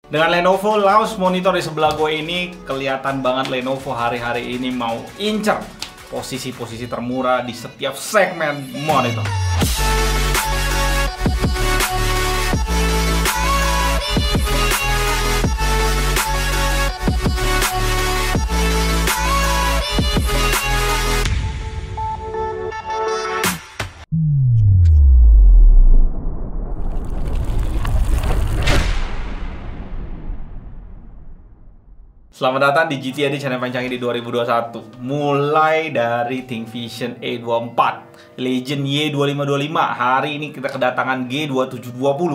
Dengan Lenovo mouse monitor di sebelah gue ini, kelihatan banget Lenovo hari-hari ini mau incer posisi-posisi termurah di setiap segmen monitor. Selamat datang di GTAD channel paling canggih di 2021. Mulai dari ThinkVision A24, Legend Y2525. Hari ini kita kedatangan G2720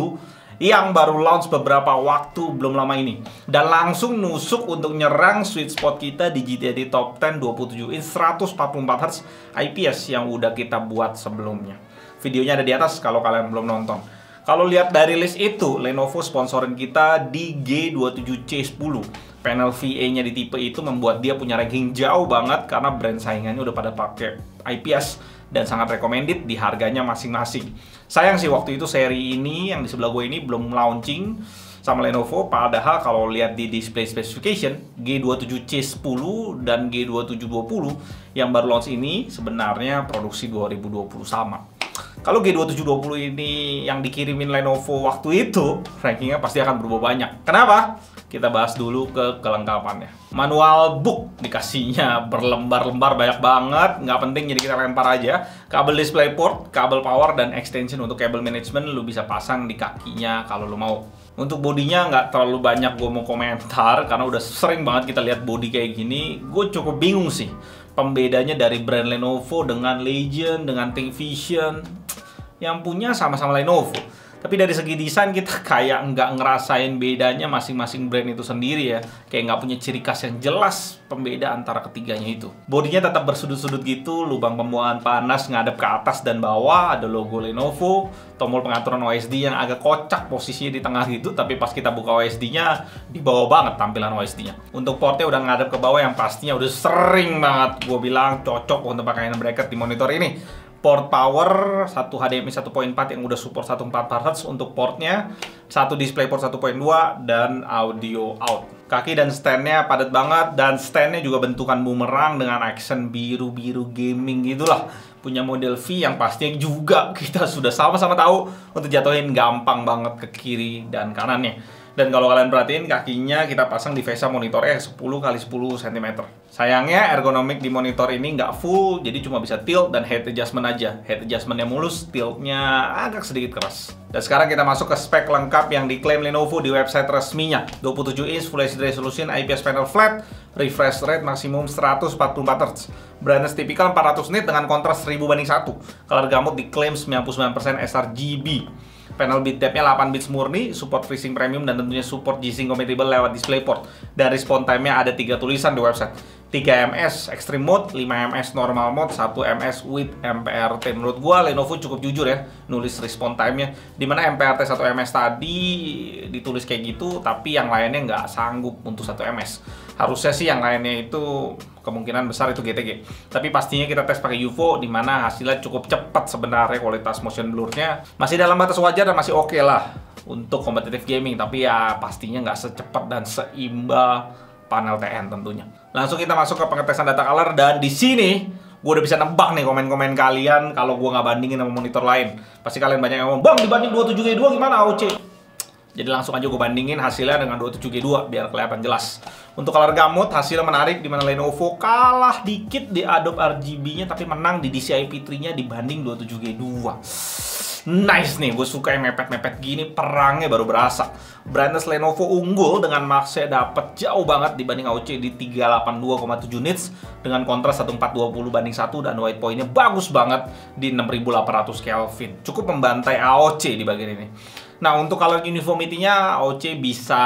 yang baru launch beberapa waktu belum lama ini. Dan langsung nusuk untuk nyerang sweet spot kita di GTAD Top 10 27 inch 144Hz IPS yang udah kita buat sebelumnya. Videonya ada di atas kalau kalian belum nonton. Kalau lihat dari list itu, Lenovo sponsorin kita di G27C10. Panel VA-nya di tipe itu membuat dia punya ranking jauh banget karena brand saingannya udah pada pakai IPS dan sangat recommended di harganya masing-masing. Sayang sih waktu itu seri ini yang di sebelah gue ini belum launching sama Lenovo, padahal kalau lihat di display specification G27C10 dan G2720 yang baru launch ini sebenarnya produksi 2020 sama. Kalau G2720 ini yang dikirimin Lenovo waktu itu, rankingnya pasti akan berubah banyak. Kenapa? Kita bahas dulu ke kelengkapannya. Manual book dikasihnya berlembar-lembar banyak banget, nggak penting jadi kita lempar aja. Kabel DisplayPort, kabel power, dan extension untuk kabel management lu bisa pasang di kakinya kalau lu mau. Untuk bodinya nggak terlalu banyak gue mau komentar karena udah sering banget kita lihat body kayak gini. Gue cukup bingung sih pembedanya dari brand Lenovo dengan Legend, dengan ThinkVision yang punya sama-sama Lenovo. Tapi dari segi desain kita kayak nggak ngerasain bedanya masing-masing brand itu sendiri ya. Kayak nggak punya ciri khas yang jelas pembeda antara ketiganya itu. Bodinya tetap bersudut-sudut gitu, lubang pembuangan panas ngadep ke atas dan bawah, ada logo Lenovo, tombol pengaturan OSD yang agak kocak posisinya di tengah gitu, tapi pas kita buka OSD-nya di bawah banget tampilan OSD-nya. Untuk portnya udah ngadep ke bawah yang pastinya udah sering banget gue bilang cocok untuk pakaian bracket di monitor ini. Port power, satu HDMI 1.4 yang udah support 144Hz untuk portnya, satu DisplayPort 1.2, dan audio out. Kaki dan standnya padat banget, dan standnya juga bentukan bumerang dengan aksen biru-biru gaming gitulah. Punya model V yang pastinya juga kita sudah sama-sama tahu untuk jatuhin gampang banget ke kiri dan kanannya. Dan kalau kalian perhatiin kakinya kita pasang di VESA monitornya 10x10 cm. Sayangnya ergonomik di monitor ini nggak full, jadi cuma bisa tilt dan head adjustment aja. Head adjustmentnya mulus, tiltnya agak sedikit keras. Dan sekarang kita masuk ke spek lengkap yang diklaim Lenovo di website resminya. 27 inch Full HD Resolution IPS panel flat, refresh rate maksimum 144Hz. Brightness tipikal 400 nit dengan kontras 1000:1. Color gamut diklaim 99% sRGB. Panel bit depth-nya 8 bits murni, support FreeSync Premium, dan tentunya support G-Sync compatible lewat DisplayPort. Dan response time-nya ada 3 tulisan di website. 3 ms Extreme Mode, 5 ms Normal Mode, 1 ms with MPRT. Menurut gua Lenovo cukup jujur ya nulis response time-nya. Dimana MPRT 1 ms tadi ditulis kayak gitu, tapi yang lainnya nggak sanggup untuk 1 ms. Harusnya sih yang lainnya itu kemungkinan besar itu GTG. Tapi pastinya kita tes pakai UFO, dimana hasilnya cukup cepat sebenarnya, kualitas motion blur-nya masih dalam batas wajar dan masih oke lah untuk competitive gaming. Tapi ya pastinya nggak secepat dan seimbang panel TN tentunya. Langsung kita masuk ke pengetesan data color, dan di sini gue udah bisa nebak nih komen-komen kalian kalau gue nggak bandingin sama monitor lain. Pasti kalian banyak yang ngomong, "Bang, dibanding 27G2 gimana AOC?" Jadi langsung aja gue bandingin hasilnya dengan 27G2 biar kelihatan jelas. Untuk color gamut hasilnya menarik, dimana Lenovo kalah dikit di Adobe RGB-nya tapi menang di DCI P3-nya dibanding 27G2. Nice nih, gue suka yang mepet-mepet gini, perangnya baru berasa. Brightness Lenovo unggul dengan max-nya dapet jauh banget dibanding AOC di 382,7 nits dengan kontras 1420:1 dan white point-nya bagus banget di 6800 Kelvin. Cukup membantai AOC di bagian ini. Nah, untuk color uniformity-nya AOC bisa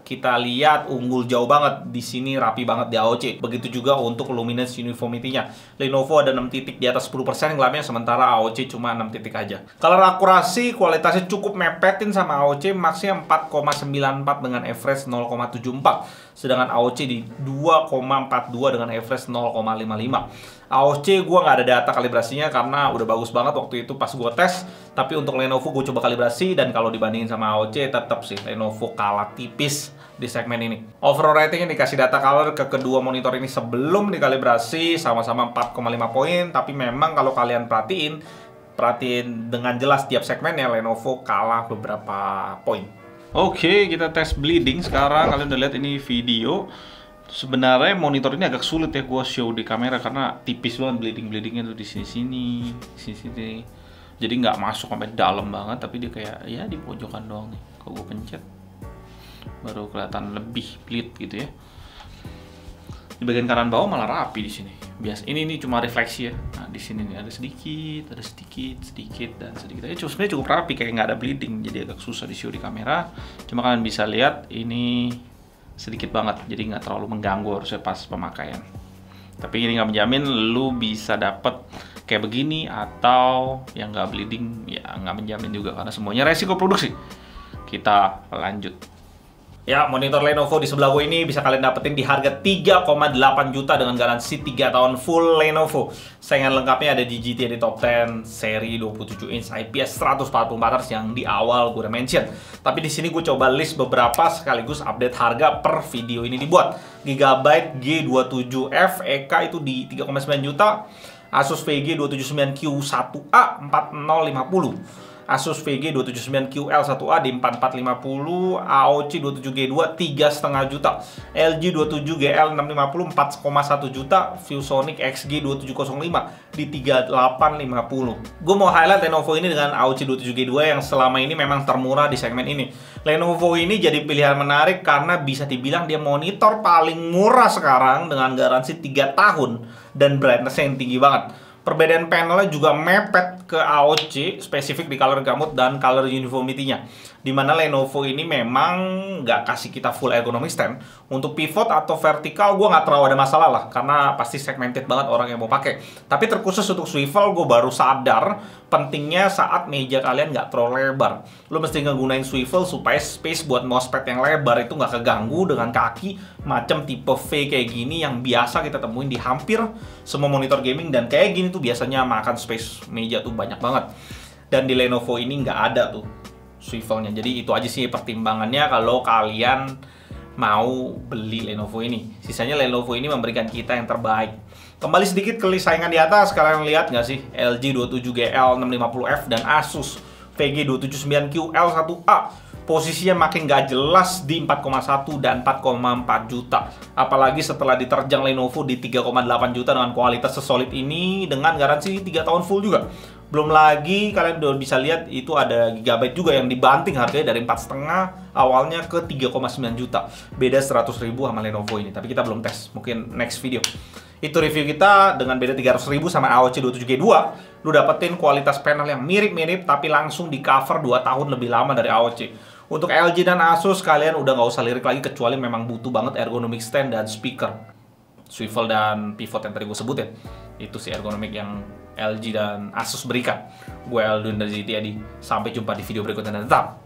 kita lihat unggul jauh banget. Di sini rapi banget di AOC. Begitu juga untuk luminance uniformity-nya. Lenovo ada 6 titik di atas 10% gelapnya, sementara AOC cuma 6 titik aja. Color akurasi kualitasnya cukup mepetin sama AOC, max-nya 4,94 dengan average 0,74. Sedangkan AOC di 2,42 dengan average 0,55. AOC gue nggak ada data kalibrasinya karena udah bagus banget waktu itu pas gue tes. Tapi untuk Lenovo gue coba kalibrasi, dan kalau dibandingin sama AOC tetap sih Lenovo kalah tipis di segmen ini. Overall rating yang dikasih data color ke kedua monitor ini sebelum dikalibrasi sama-sama 4,5 poin. Tapi memang kalau kalian perhatiin dengan jelas tiap segmennya Lenovo kalah beberapa poin. Oke, kita tes bleeding sekarang. Kalian udah lihat ini video. Sebenarnya monitor ini agak sulit ya gua show di kamera karena tipis banget bleedingnya tuh di sini. Jadi nggak masuk sampai dalam banget, tapi dia kayak ya di pojokan doang nih. Kalau gua pencet baru kelihatan lebih bleed gitu ya. Di bagian kanan bawah malah rapi di sini. Biasa ini cuma refleksi ya. Nah, di sini nih ada sedikit, dan sedikit. Sebenarnya cukup rapi, kayak nggak ada bleeding. Jadi agak susah di show di kamera. Cuma kalian bisa lihat ini sedikit banget, jadi nggak terlalu mengganggu harusnya pas pemakaian. Tapi ini nggak menjamin lu bisa dapet kayak begini atau yang nggak bleeding, ya nggak menjamin juga karena semuanya resiko produksi. Kita lanjut. Ya, monitor Lenovo di sebelah gue ini bisa kalian dapetin di harga 3,8 juta dengan garansi 3 tahun full Lenovo. Saingan lengkapnya ada di GTAD Top 10 seri 27 inch IPS 144 Hz yang di awal gue udah mention. Tapi di sini gue coba list beberapa sekaligus update harga per video ini dibuat. Gigabyte G27F EK itu di 3,9 juta. Asus VG 279Q1A 4050. Asus VG 279QL1A di 4450, AOC 27G2 3,5 juta, LG 27GL650 4,1 juta, ViewSonic XG 2705 di 3850. Gue mau highlight Lenovo ini dengan AOC 27G2 yang selama ini memang termurah di segmen ini. Lenovo ini jadi pilihan menarik karena bisa dibilang dia monitor paling murah sekarang dengan garansi 3 tahun dan brightness yang tinggi banget. Perbedaan panelnya juga mepet ke AOC, spesifik di color gamut dan color uniformity-nya. Dimana Lenovo ini memang nggak kasih kita full ergonomic stand. Untuk pivot atau vertikal gue nggak terlalu ada masalah lah, karena pasti segmented banget orang yang mau pakai. Tapi terkhusus untuk swivel gue baru sadar pentingnya saat meja kalian nggak terlalu lebar. Lo mesti ngegunain swivel supaya space buat mousepad yang lebar itu nggak keganggu dengan kaki macam tipe V kayak gini yang biasa kita temuin di hampir semua monitor gaming, dan kayak gini tuh biasanya makan space meja tuh banyak banget. Dan di Lenovo ini nggak ada tuh swivelnya. Jadi itu aja sih pertimbangannya kalau kalian mau beli Lenovo ini. Sisanya Lenovo ini memberikan kita yang terbaik. Kembali sedikit ke list saingan di atas, kalian lihat nggak sih? LG 27GL650F dan Asus VG 279QL1A. Posisinya makin nggak jelas di 4,1 dan 4,4 juta. Apalagi setelah diterjang Lenovo di 3,8 juta dengan kualitas sesolid ini dengan garansi 3 tahun full juga. Belum lagi kalian udah bisa lihat itu ada Gigabyte juga yang dibanting harganya dari 4,5 awalnya ke 3,9 juta. Beda 100.000 sama Lenovo ini, tapi kita belum tes. Mungkin next video. Itu review kita dengan beda 300.000 sama AOC 27G2. Lu dapetin kualitas panel yang mirip-mirip tapi langsung di cover 2 tahun lebih lama dari AOC. Untuk LG dan Asus kalian udah nggak usah lirik lagi kecuali memang butuh banget ergonomic stand dan speaker. Swivel dan pivot yang tadi gue sebutin. Itu sih ergonomik yang LG dan Asus berikan. Gue Aldun dari GTAD. Sampai jumpa di video berikutnya dan tetap